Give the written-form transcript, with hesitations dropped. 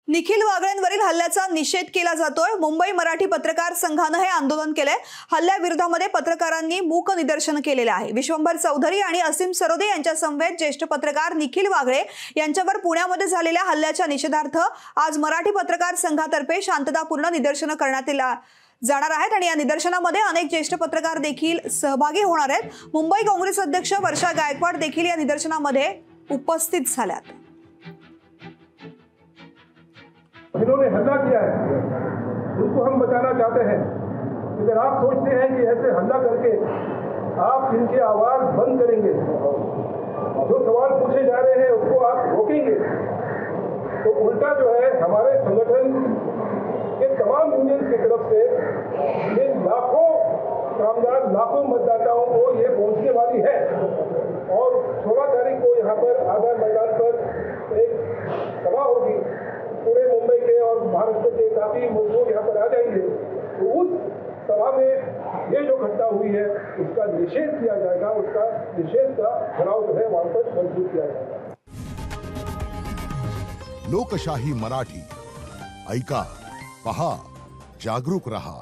निखिल वागळेंवरील हल्ल्याचा निषेध केला जातोय। मुंबई मराठी पत्रकार संघाने हे आंदोलन केले। हल्ल्याविरोधामध्ये पत्रकारांनी मूक निदर्शन केलेले आहे। विश्वंभर चौधरी आणि असीम सरोदे यांच्या समवेत ज्येष्ठ पत्रकार निखिल वागळे यांच्यावर पुण्यामध्ये झालेल्या हल्ल्याच्या निषेधार्थ आज मराठी पत्रकार संघातर्फे शांततापूर्ण निदर्शने करण्यात जाणार आहेत आणि या निदर्शनामध्ये अनेक ज्येष्ठ पत्रकार देखील सहभागी होणार आहेत। मुंबई काँग्रेस अध्यक्ष वर्षा गायकवाड देखील या निदर्शनामध्ये उपस्थित झाल्यात। जिन्होंने हल्ला किया है उनको हम बचाना चाहते हैं। अगर आप सोचते हैं कि ऐसे हल्ला करके आप इनकी आवाज बंद करेंगे, जो सवाल पूछे जा रहे हैं उसको आप रोकेंगे, तो उल्टा जो है हमारे संगठन के तमाम यूनियन की तरफ से ये लाखों कामगार, लाखों मतदाताओं को ये पहुंचने वाली है। और 16 तारीख को यहाँ पर आजाद मैदान पर एक सभा होगी। पूरे मुंबई के और महाराष्ट्र के काफी मजदूर यहाँ पर आ जाएंगे, तो उस सभा में ये जो घटना हुई है उसका निषेध किया जाएगा। उसका निषेध का ठराव जो है वहां पर मंजूर किया जाएगा। लोकशाही मराठी ऐका, पहा, जागरूक रहा।